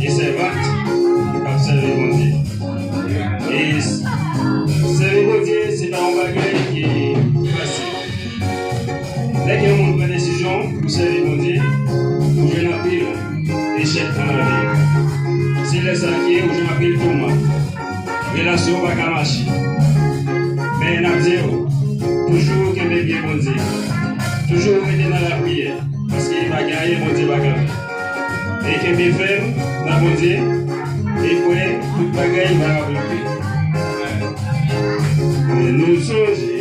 et servantes qui servent bon Dieu. Et servir bon Dieu, c'est pas un bagage qui est facile. Dès que l'on prend une décision pour servir bon Dieu, vous jouez un pile échec dans la vie. C'est les sacriers, vous jouez un pile tourment. Relation va pas marcher. Mais on a dit, toujours qu'il est bien bon Dieu. Toujours rester dans la prière. Parce qu'il va gagner, bon Dieu va gagner. Et qu'il est ferme dans bon Dieu. Et puis, tout le bagage va arriver. Nous sommes.